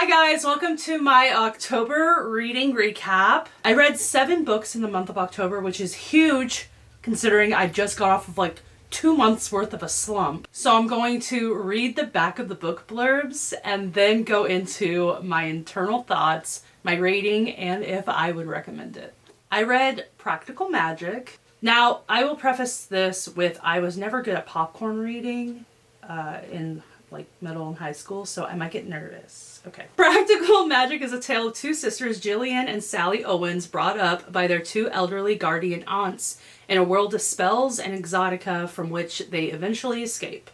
Hi guys, welcome to my October reading recap. I read 7 books in the month of October, which is huge considering I just got off of like 2 months worth of a slump. So I'm going to read the back of the book blurbs and then go into my internal thoughts, my rating, and if I would recommend it. I read Practical Magic. Now, I will preface this with I was never good at popcorn reading in like middle and high school, so I might get nervous. Okay. Practical Magic is a tale of 2 sisters, Jillian and Sally Owens, brought up by their 2 elderly guardian aunts in a world of spells and exotica from which they eventually escape.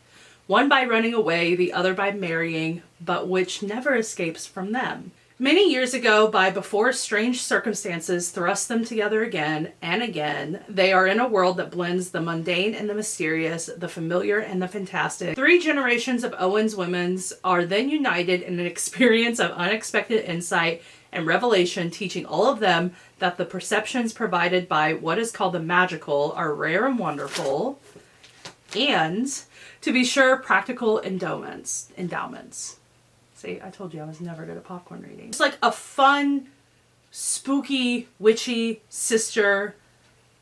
One by running away, the other by marrying, but which never escapes from them. Many years ago, before strange circumstances thrust them together again and again, they are in a world that blends the mundane and the mysterious, the familiar and the fantastic. 3 generations of Owens women's are then united in an experience of unexpected insight and revelation, teaching all of them that the perceptions provided by what is called the magical are rare and wonderful, and, to be sure, practical endowments. See, I told you I was never good at popcorn reading. It's like a fun, spooky, witchy sister.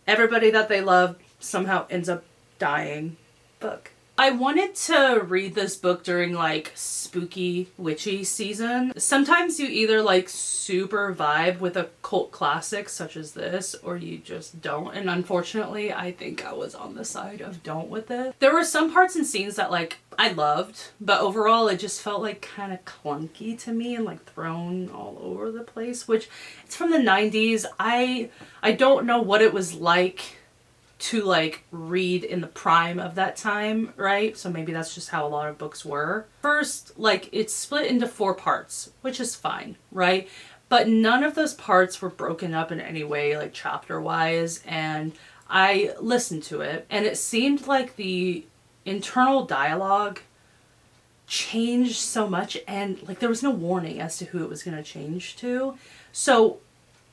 Everybody that they love somehow ends up dying book. I wanted to read this book during like spooky, witchy season. Sometimes you either like super vibe with a cult classic such as this, or you just don't. And unfortunately, I think I was on the side of don't with it. There were some parts and scenes that like I loved, but overall it just felt like kind of clunky to me and like thrown all over the place, which it's from the 90s. I don't know what it was like to like read in the prime of that time, right? So maybe that's just how a lot of books were. First, like it's split into 4 parts, which is fine, right? But none of those parts were broken up in any way, like chapter wise. And I listened to it and it seemed like the internal dialogue changed so much and like there was no warning as to who it was going to change to. So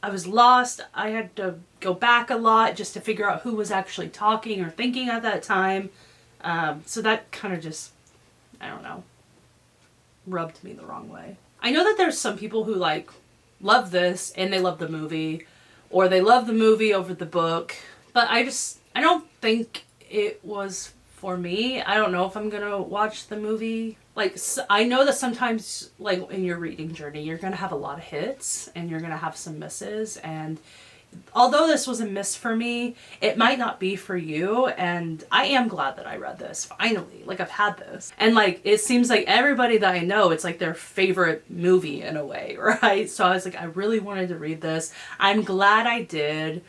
I was lost. I had to go back a lot just to figure out who was actually talking or thinking at that time. So that kind of just, I don't know, rubbed me the wrong way. I know that there's some people who like love this and they love the movie, or they love the movie over the book, but I don't think it was for me. I don't know if I'm gonna watch the movie. Like, I know that sometimes, like, in your reading journey, you're gonna have a lot of hits and you're gonna have some misses. And although this was a miss for me, it might not be for you. And I am glad that I read this, finally. Like, I've had this. And, like, it seems like everybody that I know, it's like their favorite movie in a way, right? So I was like, I really wanted to read this. I'm glad I did.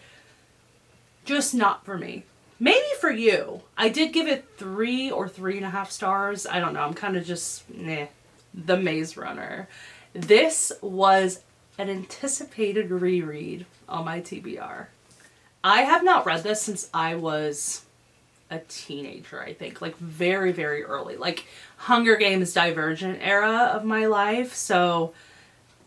Just not for me. Maybe for you. I did give it 3 or 3.5 stars. I don't know. I'm kind of just, The Maze Runner. This was an anticipated reread on my TBR. I have not read this since I was a teenager, I think. Like very, very early. Like Hunger Games Divergent era of my life. So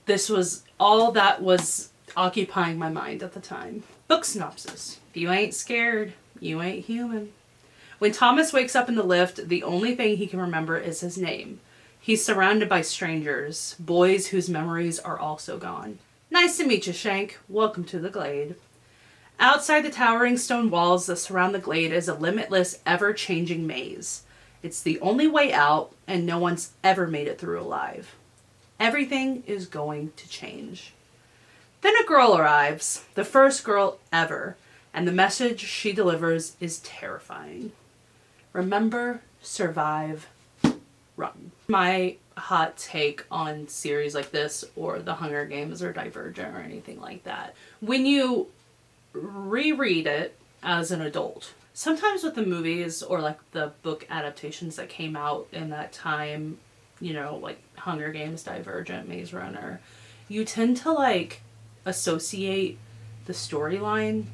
this was all that was occupying my mind at the time. Book synopsis. If you ain't scared, you ain't human. When Thomas wakes up in the lift, the only thing he can remember is his name. He's surrounded by strangers, boys whose memories are also gone. Nice to meet you, Shank. Welcome to the Glade. Outside the towering stone walls that surround the Glade is a limitless, ever-changing maze. It's the only way out, and no one's ever made it through alive. Everything is going to change. Then a girl arrives, the first girl ever, and the message she delivers is terrifying. Remember, survive, run. My hot take on series like this, or The Hunger Games or Divergent or anything like that, when you reread it as an adult, sometimes with the movies or like the book adaptations that came out in that time, you know, like Hunger Games, Divergent, Maze Runner, you tend to like associate the storyline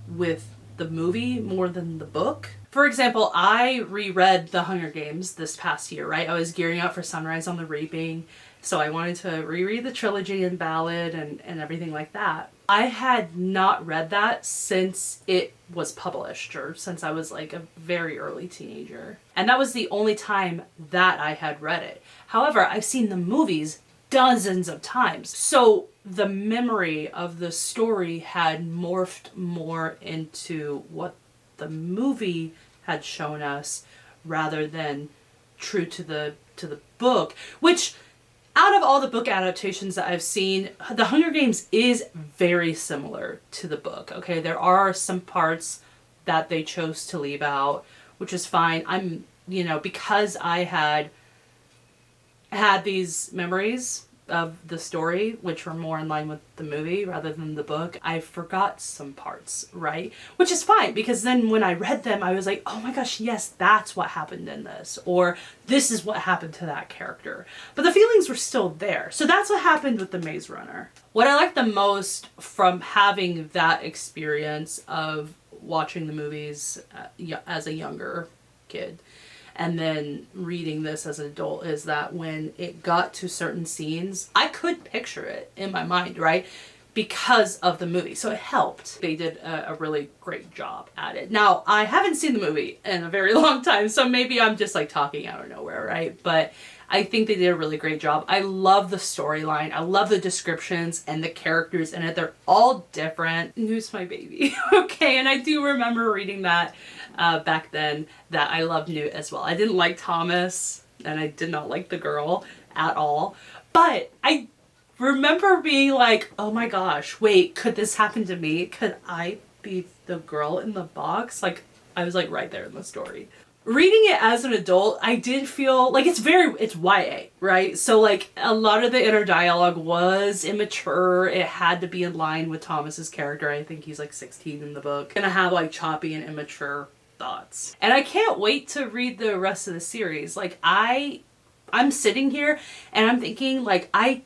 with the movie more than the book. For example, I reread The Hunger Games this past year, right? I was gearing up for Sunrise on the Reaping, so I wanted to reread the trilogy and ballad and everything like that. I had not read that since it was published, or since I was like a very early teenager. And that was the only time that I had read it. However, I've seen the movies dozens of times. So the memory of the story had morphed more into what the movie had shown us rather than true to the book, which out of all the book adaptations that I've seen, The Hunger Games is very similar to the book. Okay, there are some parts that they chose to leave out, which is fine. I'm, because I had these memories of the story, which were more in line with the movie rather than the book, I forgot some parts, right? Which is fine, because then when I read them, I was like, oh my gosh, yes, that's what happened in this, or this is what happened to that character. But the feelings were still there. So that's what happened with The Maze Runner. What I like the most from having that experience of watching the movies as a younger kid and then reading this as an adult is that when it got to certain scenes, I could picture it in my mind, right? Because of the movie. So it helped. They did a really great job at it. Now, I haven't seen the movie in a very long time, so maybe I'm just like talking out of nowhere, right? But I think they did a really great job. I love the storyline. I love the descriptions and the characters in it. They're all different. New's my baby. Okay, and I do remember reading that back then, that I loved Newt as well. I didn't like Thomas, and I did not like the girl at all. But I remember being like, oh my gosh, wait, could this happen to me? Could I be the girl in the box? Like, I was like right there in the story. Reading it as an adult, I did feel like it's YA, right? So like a lot of the inner dialogue was immature. It had to be in line with Thomas's character. I think he's like 16 in the book. Gonna have like choppy and immature thoughts. And I can't wait to read the rest of the series. Like I'm sitting here and I'm thinking like I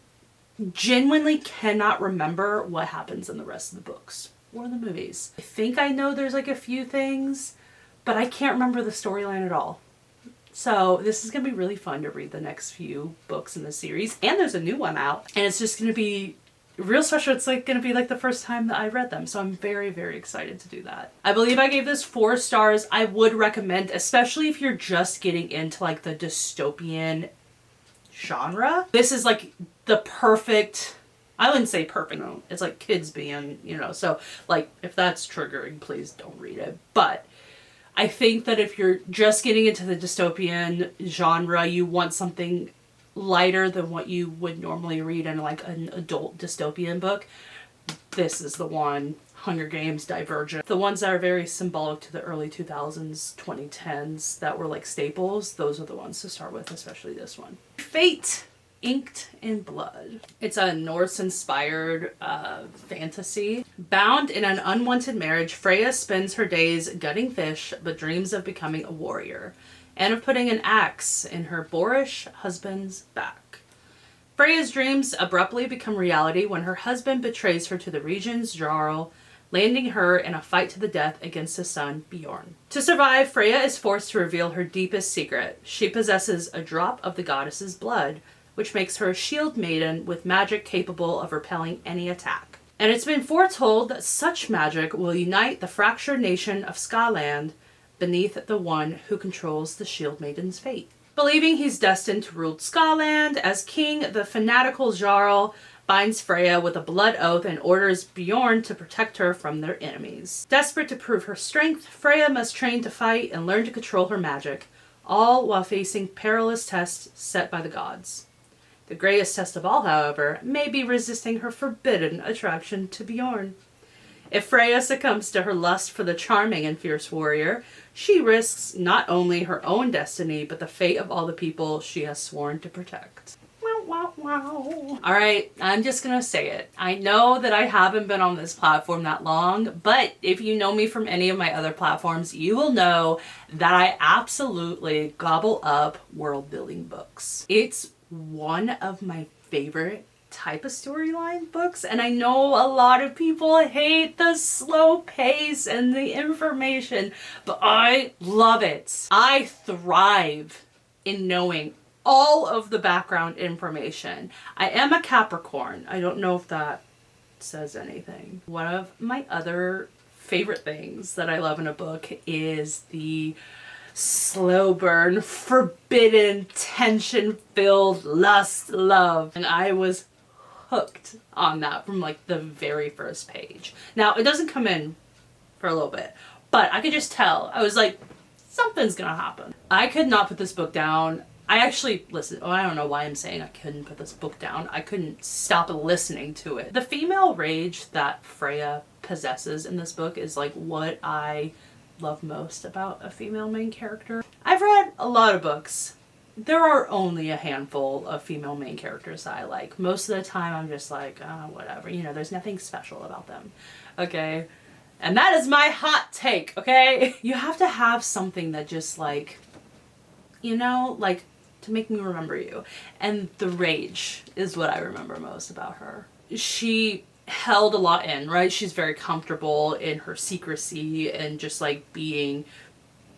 genuinely cannot remember what happens in the rest of the books or the movies. I think I know there's like a few things, but I can't remember the storyline at all. So this is going to be really fun to read the next few books in the series. And there's a new one out. And it's just going to be real special. It's like going to be like the first time that I read them. So I'm very, very excited to do that. I believe I gave this 4 stars. I would recommend, especially if you're just getting into like the dystopian genre. This is like the perfect, I wouldn't say perfect, no. It's like kids being, so like if that's triggering, please don't read it. But I think that if you're just getting into the dystopian genre, you want something lighter than what you would normally read in like an adult dystopian book, this is the one. Hunger Games, Divergent. The ones that are very symbolic to the early 2000s, 2010s that were like staples, those are the ones to start with, especially this one. Fate, Inked in Blood. It's a Norse-inspired fantasy. Bound in an unwanted marriage, Freya spends her days gutting fish, but dreams of becoming a warrior, and of putting an axe in her boorish husband's back. Freya's dreams abruptly become reality when her husband betrays her to the region's Jarl, landing her in a fight to the death against his son, Bjorn. To survive, Freya is forced to reveal her deepest secret. She possesses a drop of the goddess's blood, which makes her a shield maiden with magic capable of repelling any attack. And it's been foretold that such magic will unite the fractured nation of Skaland beneath the one who controls the shield maiden's fate. Believing he's destined to rule Skaland as king, the fanatical Jarl binds Freya with a blood oath and orders Bjorn to protect her from their enemies. Desperate to prove her strength, Freya must train to fight and learn to control her magic, all while facing perilous tests set by the gods. The greatest test of all, however, may be resisting her forbidden attraction to Bjorn. If Freya succumbs to her lust for the charming and fierce warrior, she risks not only her own destiny, but the fate of all the people she has sworn to protect. Wow, wow, wow. Alright, I'm just gonna say it. I know that I haven't been on this platform that long, but if you know me from any of my other platforms, you will know that I absolutely gobble up world building books. It's one of my favorite type of storyline books, and I know a lot of people hate the slow pace and the information, but I love it. I thrive in knowing all of the background information. I am a Capricorn. I don't know if that says anything. One of my other favorite things that I love in a book is the slow burn, forbidden, tension-filled lust, love. And I was hooked on that from like the very first page. Now, it doesn't come in for a little bit, but I could just tell. I was like, something's gonna happen. I could not put this book down. I actually listened. Oh, I don't know why I'm saying I couldn't put this book down. I couldn't stop listening to it. The female rage that Freya possesses in this book is like what I love most about a female main character. I've read a lot of books. There are only a handful of female main characters that I like. Most of the time I'm just like, whatever. You know, there's nothing special about them. Okay? And that is my hot take, okay? You have to have something that just like, you know, like to make me remember you. And the rage is what I remember most about her. She held a lot in, right? She's very comfortable in her secrecy and just like being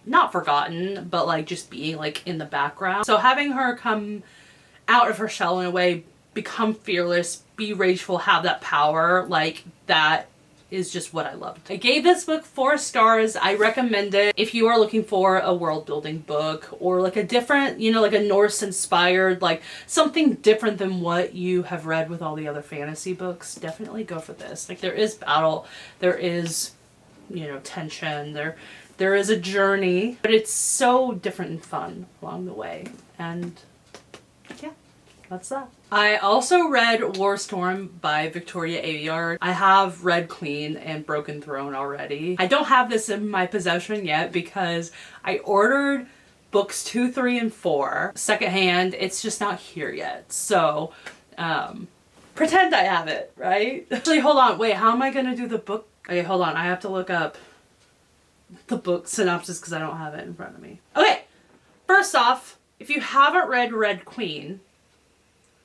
not forgotten, but like just being like in the background. So having her come out of her shell in a way, become fearless, be rageful, have that power, like that is just what I loved. I gave this book 4 stars. I recommend it if you are looking for a world building book or like a different, you know, like a Norse inspired, like something different than what you have read with all the other fantasy books. Definitely go for this. Like there is battle, there is, you know, tension, there is a journey, but it's so different and fun along the way. And yeah, that's that. I also read Warstorm by Victoria Aveyard. I have read Queen and Broken Throne already. I don't have this in my possession yet because I ordered books 2, 3, and 4 secondhand. It's just not here yet. So, pretend I have it, right? Actually, hold on. Wait, how am I gonna do the book? Okay, hold on. I have to look up the book synopsis because I don't have it in front of me. Okay, first off, if you haven't read Red Queen,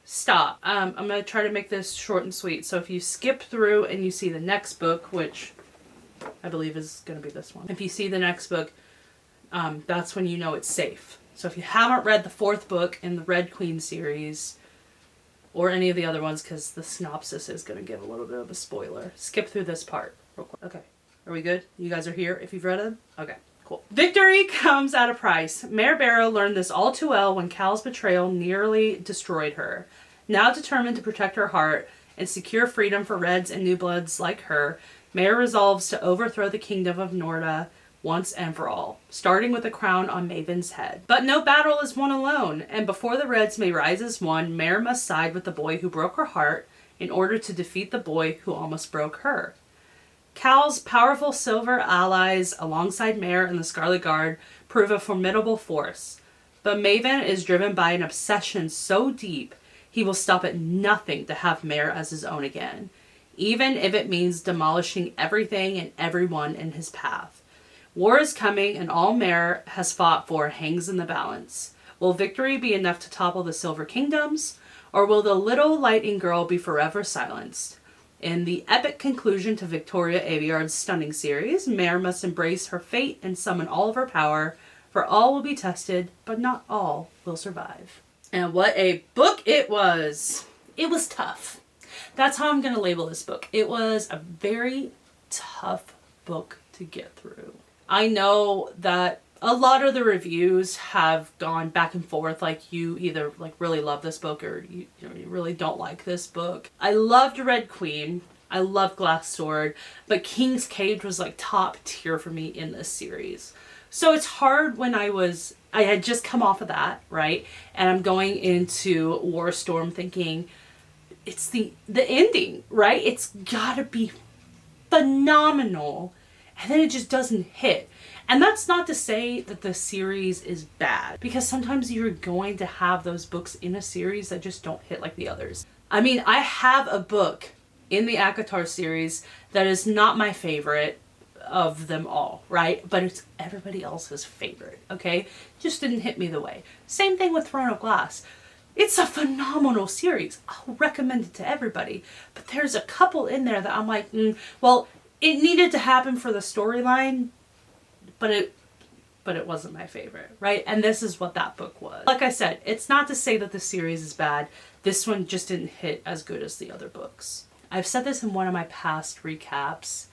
stop. I'm going to try to make this short and sweet. So if you skip through and you see the next book, which I believe is going to be this one. If you see the next book, that's when you know it's safe. So if you haven't read the 4th book in the Red Queen series, or any of the other ones, because the synopsis is going to give a little bit of a spoiler, skip through this part real quick. Okay. Are we good? You guys are here if you've read them? Okay. Cool. Victory comes at a price. Mare Barrow learned this all too well when Cal's betrayal nearly destroyed her. Now determined to protect her heart and secure freedom for Reds and New Bloods like her, Mare resolves to overthrow the kingdom of Norda once and for all, starting with a crown on Maven's head. But no battle is won alone, and before the Reds may rise as one, Mare must side with the boy who broke her heart in order to defeat the boy who almost broke her. Cal's powerful silver allies alongside Mare and the Scarlet Guard prove a formidable force, but Maven is driven by an obsession so deep he will stop at nothing to have Mare as his own again, even if it means demolishing everything and everyone in his path. War is coming and all Mare has fought for hangs in the balance. Will victory be enough to topple the Silver Kingdoms, or will the little Lightning Girl be forever silenced? In the epic conclusion to Victoria Aveyard's stunning series, Mare must embrace her fate and summon all of her power, for all will be tested, but not all will survive. And what a book it was! It was tough. That's how I'm going to label this book. It was a very tough book to get through. I know that a lot of the reviews have gone back and forth, like you either like really love this book or you really don't like this book. I loved Red Queen. I loved Glass Sword, but King's Cage was like top tier for me in this series. So it's hard when I had just come off of that, right? And I'm going into Warstorm thinking it's the ending, right? It's gotta be phenomenal. And then it just doesn't hit. And that's not to say that the series is bad, because sometimes you're going to have those books in a series that just don't hit like the others. I mean, I have a book in the ACOTAR series that is not my favorite of them all, right? But it's everybody else's favorite, okay? Just didn't hit me the way. Same thing with Throne of Glass. It's a phenomenal series. I'll recommend it to everybody. But there's a couple in there that I'm like, well, it needed to happen for the storyline, but it wasn't my favorite, right? And this is what that book was. Like I said, it's not to say that the series is bad. This one just didn't hit as good as the other books. I've said this in one of my past recaps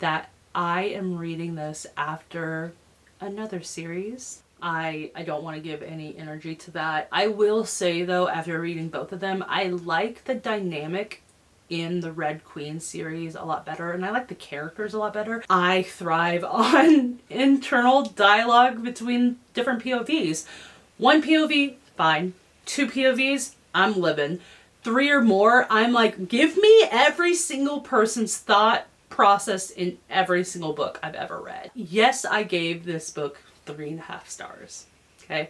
that I am reading this after another series I don't want to give any energy to that. I will say though, after reading both of them, I like the dynamic in the Red Queen series a lot better, and I like the characters a lot better. I thrive on internal dialogue between different POVs. One POV, fine. Two POVs, I'm living. Three or more, I'm like, give me every single person's thought process in every single book I've ever read. Yes, I gave this book 3.5 stars. Okay.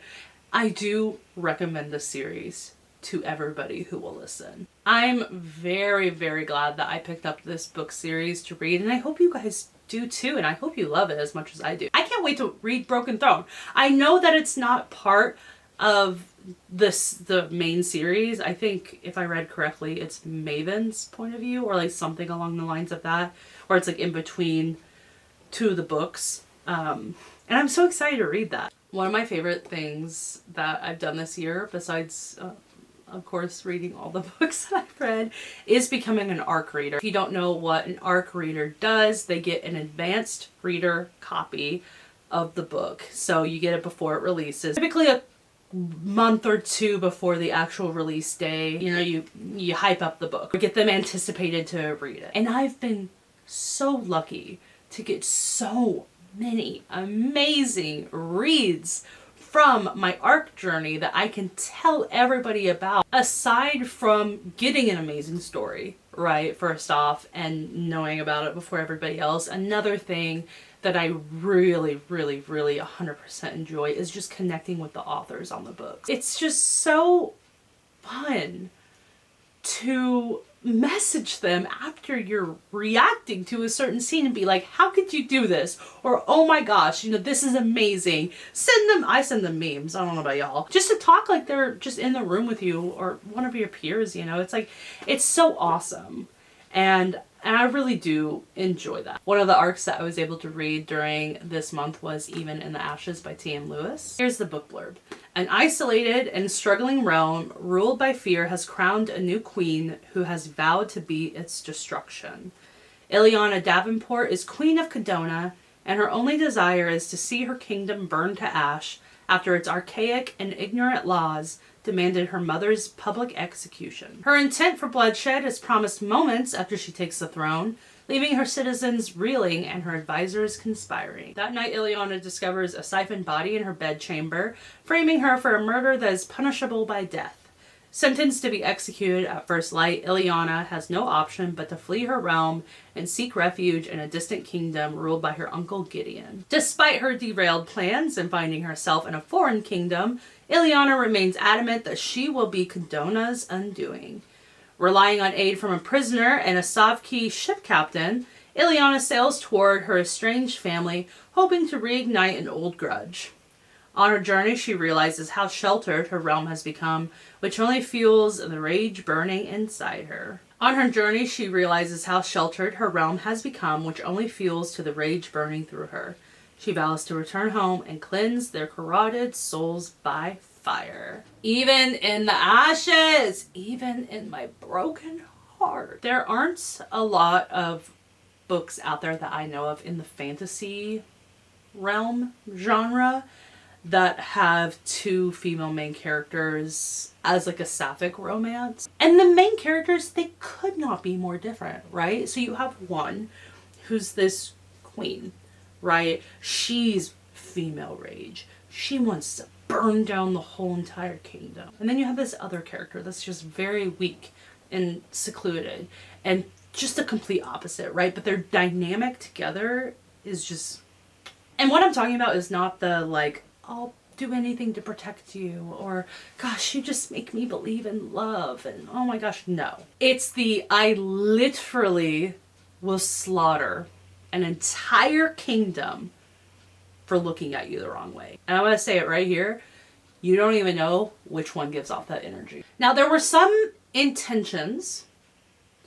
I do recommend this series to everybody who will listen. I'm very, very glad that I picked up this book series to read, and I hope you guys do too, and I hope you love it as much as I do. I can't wait to read Broken Throne. I know that it's not part of the main series. I think if I read correctly, it's Maven's point of view, or like something along the lines of that, or it's like in between two of the books. And I'm so excited to read that. One of my favorite things that I've done this year, besides of course reading all the books that I've read, is becoming an ARC reader. If you don't know what an ARC reader does, they get an advanced reader copy of the book. So you get it before it releases. Typically a month or two before the actual release day. You know, you hype up the book or get them anticipated to read it. And I've been so lucky to get so many amazing reads from my ARC journey that I can tell everybody about, aside from getting an amazing story, right, first off, and knowing about it before everybody else. Another thing that I really, really, really 100% enjoy is just connecting with the authors on the books. It's just so fun to message them after you're reacting to a certain scene and be like, how could you do this? Or, oh my gosh, you know, this is amazing. I send them memes. I don't know about y'all. Just to talk like they're just in the room with you or one of your peers, you know, it's like, it's so awesome. And I really do enjoy that. One of the arcs that I was able to read during this month was Even in the Ashes by T.M. Lewis. Here's the book blurb. An isolated and struggling realm ruled by fear has crowned a new queen who has vowed to be its destruction. Ileana Davenport is Queen of Cadona, and her only desire is to see her kingdom burn to ash after its archaic and ignorant laws demanded her mother's public execution. Her intent for bloodshed is promised moments after she takes the throne, leaving her citizens reeling and her advisors conspiring. That night, Ileana discovers a siphoned body in her bedchamber, framing her for a murder that is punishable by death. Sentenced to be executed at first light, Ileana has no option but to flee her realm and seek refuge in a distant kingdom ruled by her uncle Gideon. Despite her derailed plans and finding herself in a foreign kingdom, Ileana remains adamant that she will be Cadona's undoing. Relying on aid from a prisoner and a Savki ship captain, Ileana sails toward her estranged family, hoping to reignite an old grudge. On her journey, she realizes how sheltered her realm has become, which only fuels the rage burning inside her. She vows to return home and cleanse their corroded souls by fire. Even in the ashes, even in my broken heart. There aren't a lot of books out there that I know of in the fantasy realm genre that have two female main characters as like a sapphic romance. And the main characters, they could not be more different, right? So you have one who's this queen, right? She's female rage. She wants to burn down the whole entire kingdom. And then you have this other character that's just very weak and secluded and just a complete opposite, right? But their dynamic together is just... And what I'm talking about is not the like, I'll do anything to protect you, or gosh, you just make me believe in love, and oh my gosh, no. It's the I literally will slaughter an entire kingdom for looking at you the wrong way. And I'm going to say it right here. You don't even know which one gives off that energy. Now, there were some intentions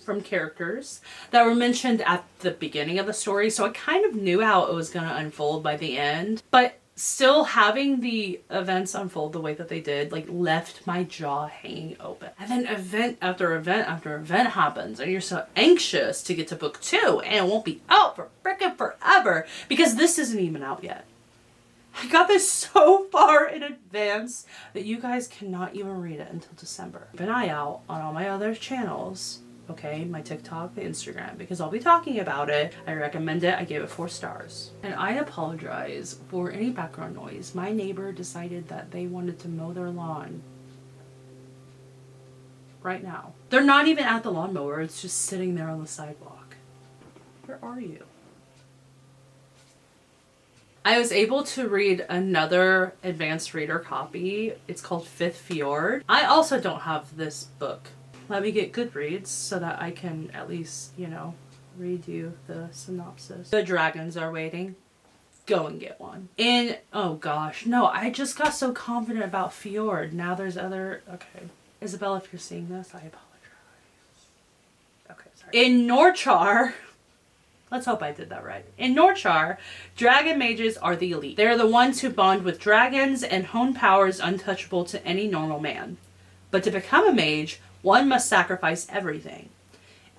from characters that were mentioned at the beginning of the story, so I kind of knew how it was going to unfold by the end. But still having the events unfold the way that they did, like, left my jaw hanging open. And then event after event after event happens, and you're so anxious to get to book 2, and it won't be out for frickin' forever, because this isn't even out yet. I got this so far in advance that you guys cannot even read it until December. Keep an eye out on all my other channels, okay? My TikTok, the Instagram, because I'll be talking about it. I recommend it. I gave it 4 stars. And I apologize for any background noise. My neighbor decided that they wanted to mow their lawn right now. They're not even at the lawnmower. It's just sitting there on the sidewalk. Where are you? I was able to read another advanced reader copy. It's called Fifth Fjord. I also don't have this book. Let me get Goodreads so that I can at least, you know, read you the synopsis. The dragons are waiting. Go and get one. And, oh gosh, no, I just got so confident about Fjord. Now there's other, okay. Isabel, if you're seeing this, I apologize. Okay, sorry. In Norchar, let's hope I did that right. In Norchar, dragon mages are the elite. They're the ones who bond with dragons and hone powers untouchable to any normal man. But to become a mage, one must sacrifice everything.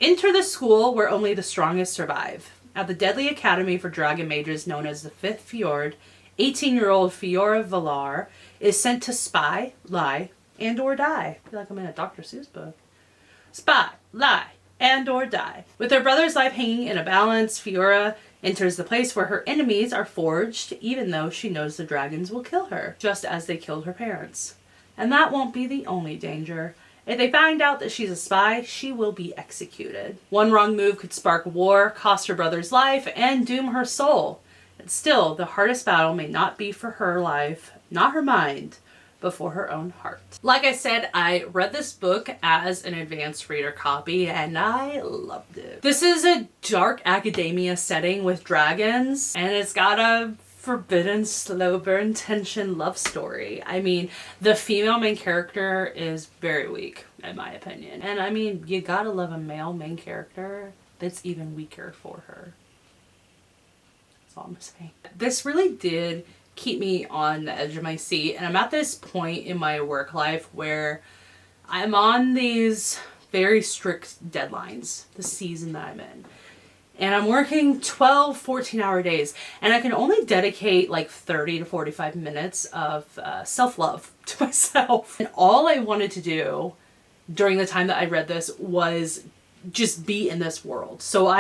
Enter the school where only the strongest survive. At the deadly academy for dragon mages known as the Fifth Fjord, 18-year-old Fiora Valar is sent to spy, lie, and or die. I feel like I'm in a Dr. Seuss book. Spy, lie, and or die. With her brother's life hanging in a balance, Fiora enters the place where her enemies are forged, even though she knows the dragons will kill her, just as they killed her parents. And that won't be the only danger. If they find out that she's a spy, she will be executed. One wrong move could spark war, cost her brother's life, and doom her soul. And still, the hardest battle may not be for her life, not her mind, but for her own heart. Like I said, I read this book as an advanced reader copy and I loved it. This is a dark academia setting with dragons and it's got a forbidden, slow burn tension love story. I mean, the female main character is very weak, in my opinion. And I mean, you gotta love a male main character that's even weaker for her. That's all I'm saying. This really did keep me on the edge of my seat, and I'm at this point in my work life where I'm on these very strict deadlines, the season that I'm in. And I'm working 12, 14-hour days, and I can only dedicate like 30 to 45 minutes of self-love to myself. And all I wanted to do during the time that I read this was just be in this world. So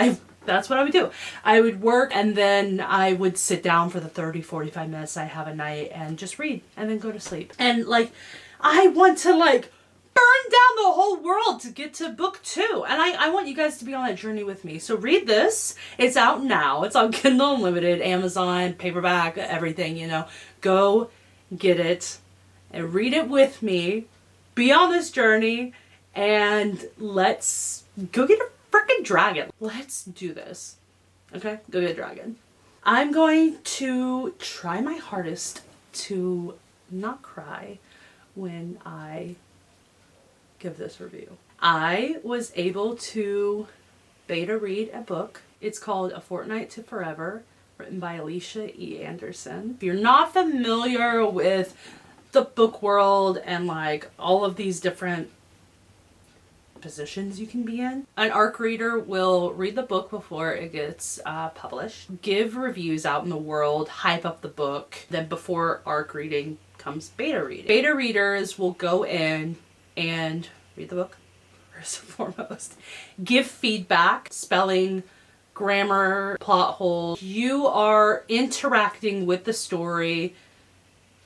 that's what I would do. I would work and then I would sit down for the 30, 45 minutes I have a night and just read and then go to sleep. And like, I want to like burn down the whole world to get to book 2. And I want you guys to be on that journey with me. So read this. It's out now. It's on Kindle Unlimited, Amazon, paperback, everything, you know. Go get it and read it with me. Be on this journey and let's go get a freaking dragon. Let's do this. Okay? Go get a dragon. I'm going to try my hardest to not cry when I give this review. I was able to beta read a book. It's called A Fortnight to Forever, written by Alicia E. Anderson. If you're not familiar with the book world and like all of these different positions you can be in, an ARC reader will read the book before it gets published, give reviews out in the world, hype up the book, then before ARC reading comes beta reading. Beta readers will go in and read the book first and foremost, give feedback, spelling, grammar, plot holes. You are interacting with the story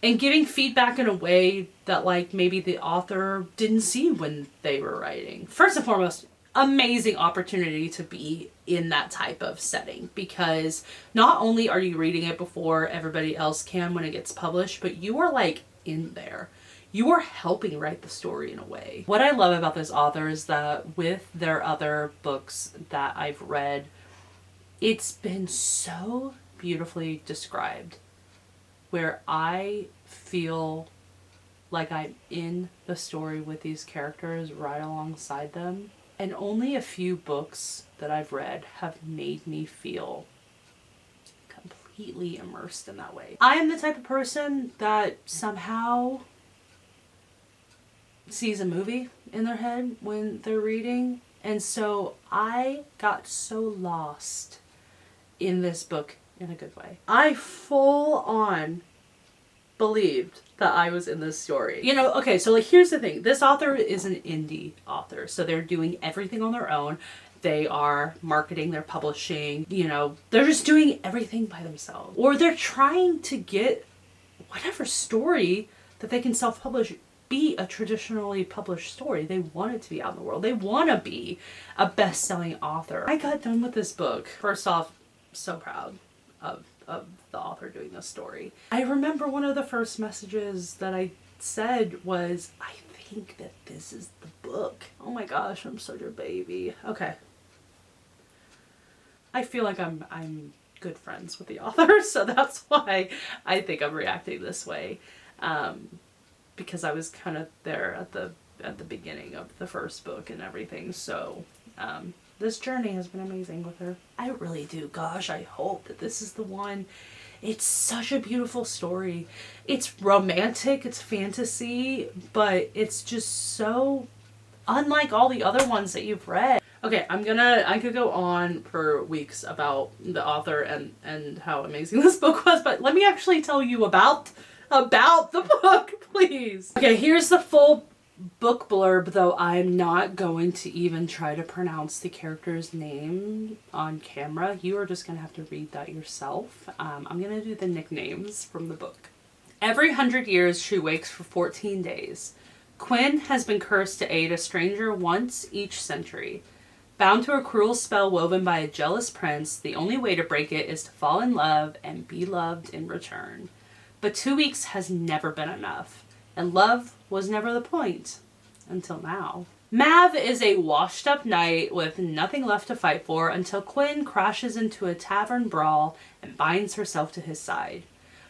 and giving feedback in a way that like maybe the author didn't see when they were writing. First and foremost, amazing opportunity to be in that type of setting, because not only are you reading it before everybody else can when it gets published, but you are like in there. You are helping write the story in a way. What I love about this author is that with their other books that I've read, it's been so beautifully described, where I feel like I'm in the story with these characters right alongside them. And only a few books that I've read have made me feel completely immersed in that way. I am the type of person that somehow sees a movie in their head when they're reading. And so I got so lost in this book in a good way. I full on believed that I was in this story. You know, okay, so like here's the thing. This author is an indie author, so they're doing everything on their own. They are marketing, they're publishing, you know, they're just doing everything by themselves. Or they're trying to get whatever story that they can self-publish be a traditionally published story. They want it to be out in the world. They want to be a best-selling author. I got done with this book. First off, so proud of the author doing this story. I remember one of the first messages that I said was, I think that this is the book. Oh my gosh, I'm such a baby. Okay. I feel like I'm good friends with the author, so that's why I think I'm reacting this way. Because I was kind of there at the beginning of the first book and everything, so this journey has been amazing with her. I really do. Gosh, I hope that this is the one. It's such a beautiful story. It's romantic, it's fantasy, but it's just so unlike all the other ones that you've read. Okay, I could go on for weeks about the author and how amazing this book was, but let me actually tell you about the book, please. Okay, here's the full book blurb, though I'm not going to even try to pronounce the character's name on camera. You are just going to have to read that yourself. I'm going to do the nicknames from the book. Every 100 years, she wakes for 14 days. Quinn has been cursed to aid a stranger once each century. Bound to a cruel spell woven by a jealous prince, the only way to break it is to fall in love and be loved in return. But 2 weeks has never been enough, and love was never the point. Until now. Mav is a washed-up knight with nothing left to fight for until Quinn crashes into a tavern brawl and binds herself to his side.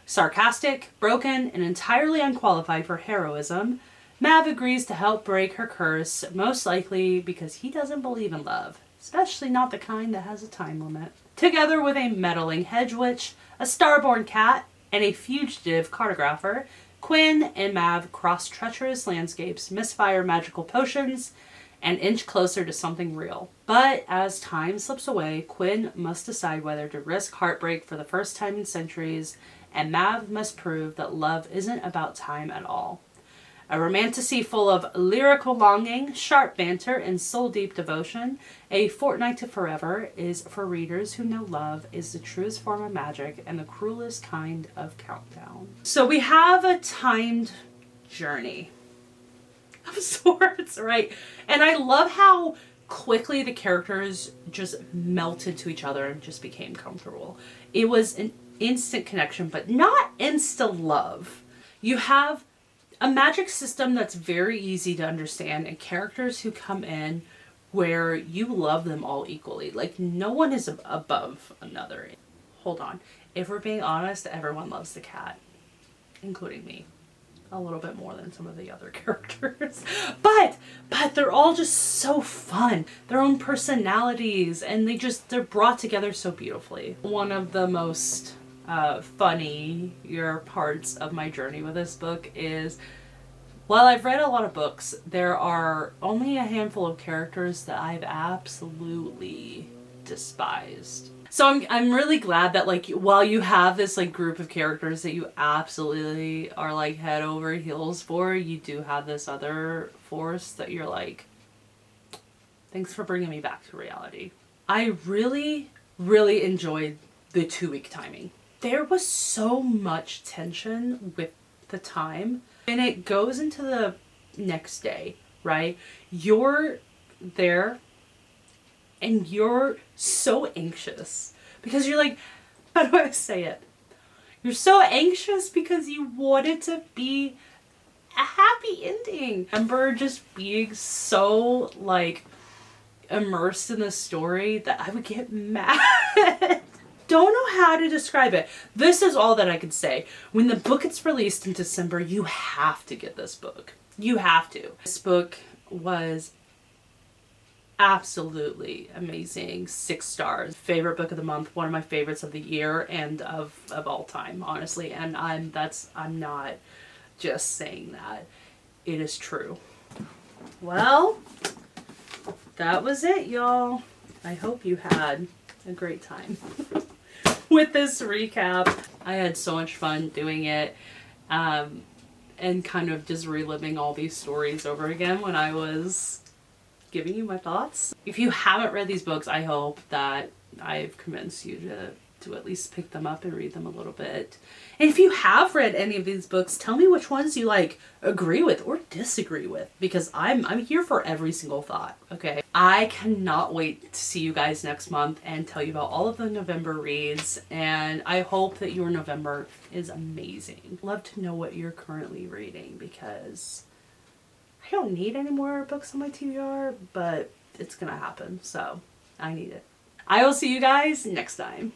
Sarcastic, broken, and entirely unqualified for heroism, Mav agrees to help break her curse, most likely because he doesn't believe in love, especially not the kind that has a time limit. Together with a meddling hedge witch, a starborn cat, and a fugitive cartographer, Quinn and Mav cross treacherous landscapes, misfire magical potions, and inch closer to something real. But as time slips away, Quinn must decide whether to risk heartbreak for the first time in centuries, and Mav must prove that love isn't about time at all. A romantasy full of lyrical longing, sharp banter, and soul-deep devotion, A Fortnight to Forever is for readers who know love is the truest form of magic and the cruelest kind of countdown. So we have a timed journey of sorts, right? And I love how quickly the characters just melted to each other and just became comfortable. It was an instant connection, but not instant love. You have a magic system that's very easy to understand and characters who come in where you love them all equally. Like, no one is above another. Hold on. If we're being honest, everyone loves the cat, including me. A little bit more than some of the other characters. But they're all just so fun. Their own personalities, and they're brought together so beautifully. One of the most funnier parts of my journey with this book is, while I've read a lot of books, there are only a handful of characters that I've absolutely despised. So I'm really glad that, like, while you have this, like, group of characters that you absolutely are, like, head over heels for, you do have this other force that you're like, thanks for bringing me back to reality. I really, really enjoyed the 2-week timing. There was so much tension with the time, and it goes into the next day, right? You're there and you're so anxious because you're like, how do I say it? You're so anxious because you want it to be a happy ending. I remember just being so, like, immersed in the story that I would get mad. Don't know how to describe it. This is all that I could say. When the book gets released in December, you have to get this book. You have to. This book was absolutely amazing. 6 stars. Favorite book of the month. One of my favorites of the year and of all time, honestly. And I'm not just saying that. It is true. Well, that was it, y'all. I hope you had a great time with this recap. I had so much fun doing it. and kind of just reliving all these stories over again when I was giving you my thoughts. If you haven't read these books, I hope that I've convinced you to at least pick them up and read them a little bit. And if you have read any of these books, tell me which ones you like agree with or disagree with, because I'm here for every single thought, okay? I cannot wait to see you guys next month and tell you about all of the November reads, and I hope that your November is amazing. Love to know what you're currently reading, because I don't need any more books on my TBR, but it's gonna happen, so I need it. I will see you guys next time.